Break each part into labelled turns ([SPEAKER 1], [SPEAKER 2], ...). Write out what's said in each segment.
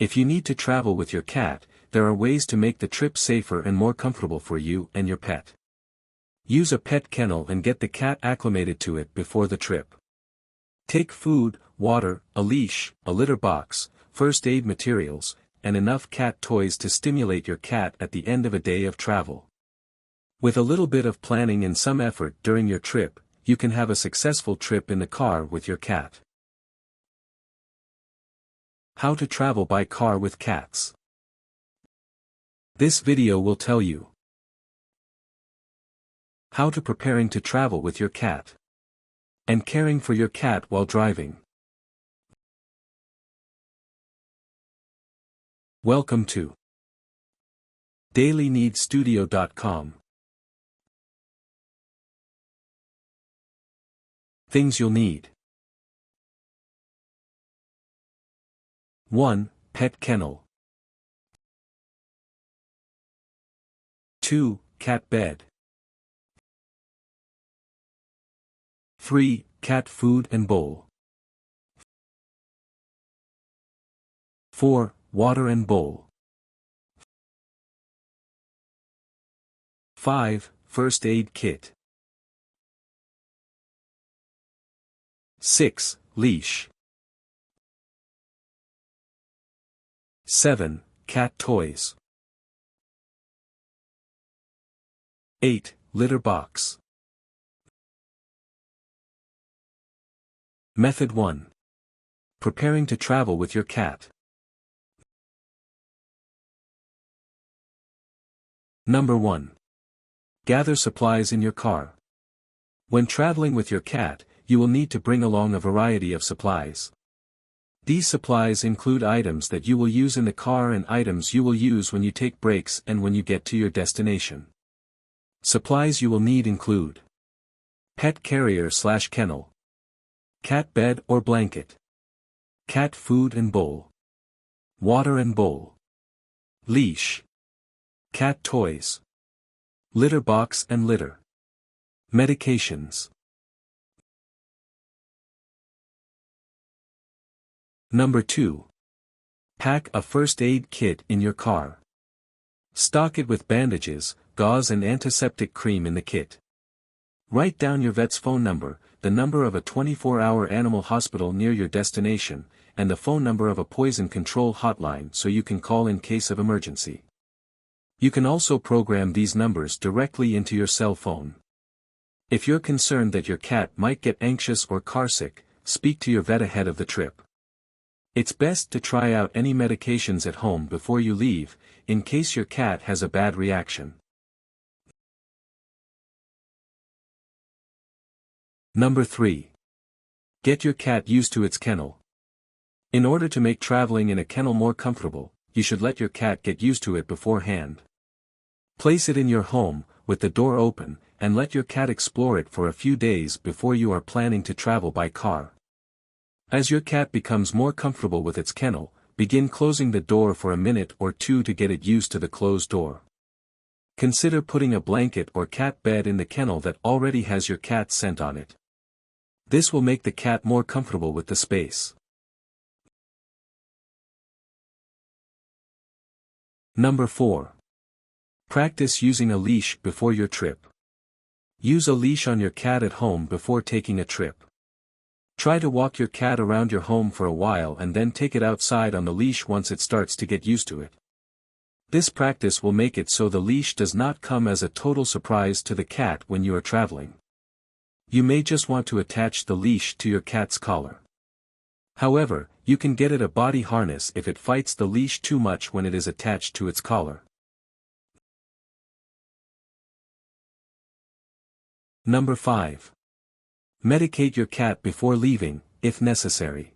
[SPEAKER 1] If you need to travel with your cat, there are ways to make the trip safer and more comfortable for you and your pet. Use a pet kennel and get the cat acclimated to it before the trip. Take food, water, a leash, a litter box, first aid materials, and enough cat toys to stimulate your cat at the end of a day of travel. With a little bit of planning and some effort during your trip, you can have a successful trip in the car with your cat. How to travel by car with cats. This video will tell you how to preparing to travel with your cat and caring for your cat while driving. Welcome to dailyneedstudio.com. Things you'll need. 1. Pet kennel. 2. Cat bed. 3. Cat food and bowl. 4. Water and bowl. 5. First aid kit. 6. Leash. 7. Cat toys. 8. Litter box. Method 1. Preparing to travel with your cat. Number 1. Gather supplies in your car. When traveling with your cat, you will need to bring along a variety of supplies. These supplies include items that you will use in the car and items you will use when you take breaks and when you get to your destination. Supplies you will need include pet carrier/kennel, cat bed or blanket, cat food and bowl, water and bowl, leash, cat toys, litter box and litter, medications. Number 2. Pack a first aid kit in your car. Stock it with bandages, gauze and antiseptic cream in the kit. Write down your vet's phone number, the number of a 24-hour animal hospital near your destination, and the phone number of a poison control hotline so you can call in case of emergency. You can also program these numbers directly into your cell phone. If you're concerned that your cat might get anxious or carsick, speak to your vet ahead of the trip. It's best to try out any medications at home before you leave, in case your cat has a bad reaction. Number 3. Get your cat used to its kennel. In order to make traveling in a kennel more comfortable, you should let your cat get used to it beforehand. Place it in your home, with the door open, and let your cat explore it for a few days before you are planning to travel by car. As your cat becomes more comfortable with its kennel, begin closing the door for a minute or two to get it used to the closed door. Consider putting a blanket or cat bed in the kennel that already has your cat's scent on it. This will make the cat more comfortable with the space. Number 4. Practice using a leash before your trip. Use a leash on your cat at home before taking a trip. Try to walk your cat around your home for a while and then take it outside on the leash once it starts to get used to it. This practice will make it so the leash does not come as a total surprise to the cat when you are traveling. You may just want to attach the leash to your cat's collar. However, you can get it a body harness if it fights the leash too much when it is attached to its collar. Number 5. Medicate your cat before leaving, if necessary.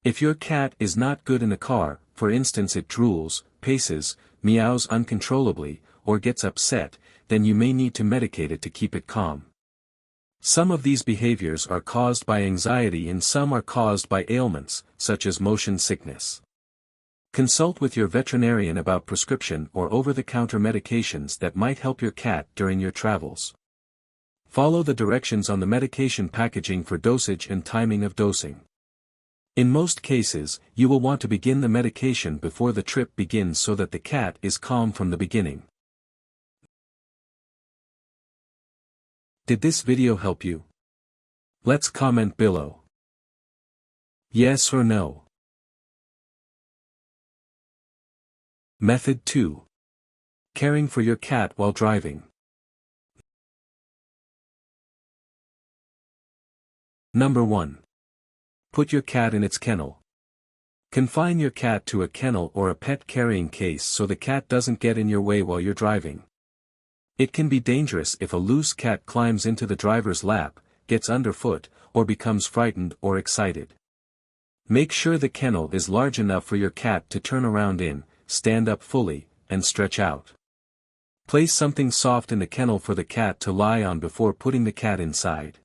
[SPEAKER 1] If your cat is not good in a car, for instance it drools, paces, meows uncontrollably, or gets upset, then you may need to medicate it to keep it calm. Some of these behaviors are caused by anxiety and some are caused by ailments, such as motion sickness. Consult with your veterinarian about prescription or over-the-counter medications that might help your cat during your travels. Follow the directions on the medication packaging for dosage and timing of dosing. In most cases, you will want to begin the medication before the trip begins so that the cat is calm from the beginning. Did this video help you? Let's comment below. Yes or no. Method 2. Caring for your cat while driving. Number 1. Put your cat in its kennel. Confine your cat to a kennel or a pet carrying case so the cat doesn't get in your way while you're driving. It can be dangerous if a loose cat climbs into the driver's lap, gets underfoot, or becomes frightened or excited. Make sure the kennel is large enough for your cat to turn around in, stand up fully, and stretch out. Place something soft in the kennel for the cat to lie on before putting the cat inside.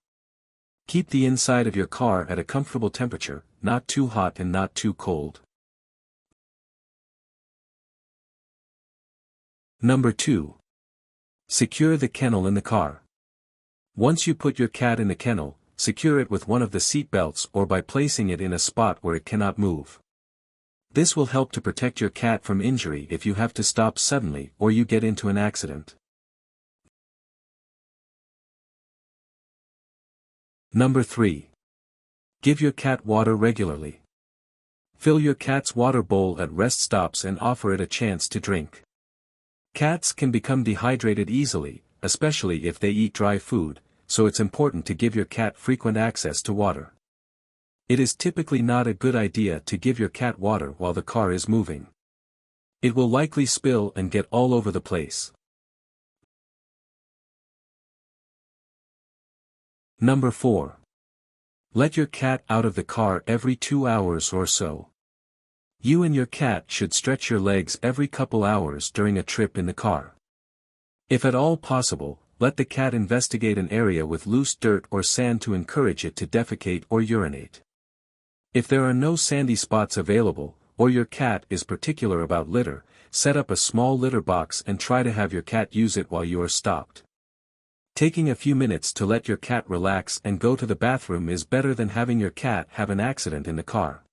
[SPEAKER 1] Keep the inside of your car at a comfortable temperature, not too hot and not too cold. Number 2. Secure the kennel in the car. Once you put your cat in the kennel, secure it with one of the seat belts or by placing it in a spot where it cannot move. This will help to protect your cat from injury if you have to stop suddenly or you get into an accident. Number 3. Give your cat water regularly. Fill your cat's water bowl at rest stops and offer it a chance to drink. Cats can become dehydrated easily, especially if they eat dry food, so it's important to give your cat frequent access to water. It is typically not a good idea to give your cat water while the car is moving. It will likely spill and get all over the place. Number 4. Let your cat out of the car every 2 hours or so. You and your cat should stretch your legs every couple hours during a trip in the car. If at all possible, let the cat investigate an area with loose dirt or sand to encourage it to defecate or urinate. If there are no sandy spots available, or your cat is particular about litter, set up a small litter box and try to have your cat use it while you are stopped. Taking a few minutes to let your cat relax and go to the bathroom is better than having your cat have an accident in the car.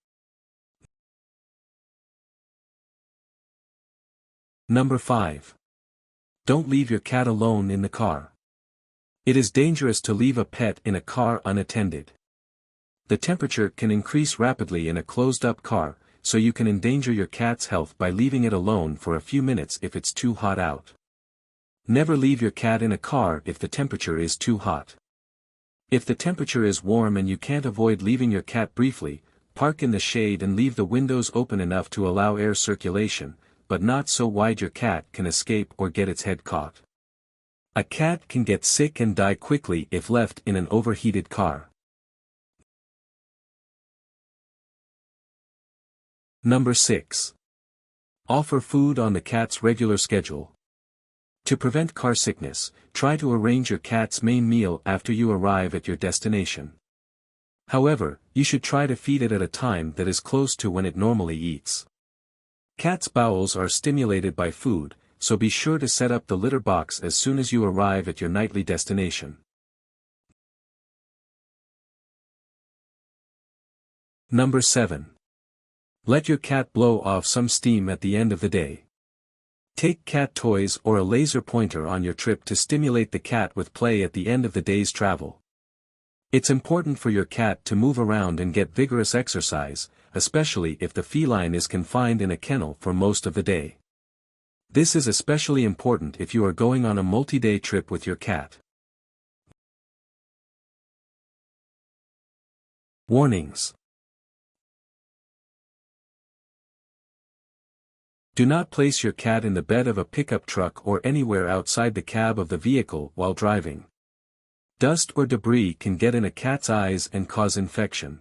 [SPEAKER 1] Number 5. Don't leave your cat alone in the car. It is dangerous to leave a pet in a car unattended. The temperature can increase rapidly in a closed-up car, so you can endanger your cat's health by leaving it alone for a few minutes if it's too hot out. Never leave your cat in a car if the temperature is too hot. If the temperature is warm and you can't avoid leaving your cat briefly, park in the shade and leave the windows open enough to allow air circulation, but not so wide your cat can escape or get its head caught. A cat can get sick and die quickly if left in an overheated car. Number 6. Offer food on the cat's regular schedule. To prevent car sickness, try to arrange your cat's main meal after you arrive at your destination. However, you should try to feed it at a time that is close to when it normally eats. Cats' bowels are stimulated by food, so be sure to set up the litter box as soon as you arrive at your nightly destination. Number 7. Let your cat blow off some steam at the end of the day. Take cat toys or a laser pointer on your trip to stimulate the cat with play at the end of the day's travel. It's important for your cat to move around and get vigorous exercise, especially if the feline is confined in a kennel for most of the day. This is especially important if you are going on a multi-day trip with your cat. Warnings. Do not place your cat in the bed of a pickup truck or anywhere outside the cab of the vehicle while driving. Dust or debris can get in a cat's eyes and cause infection.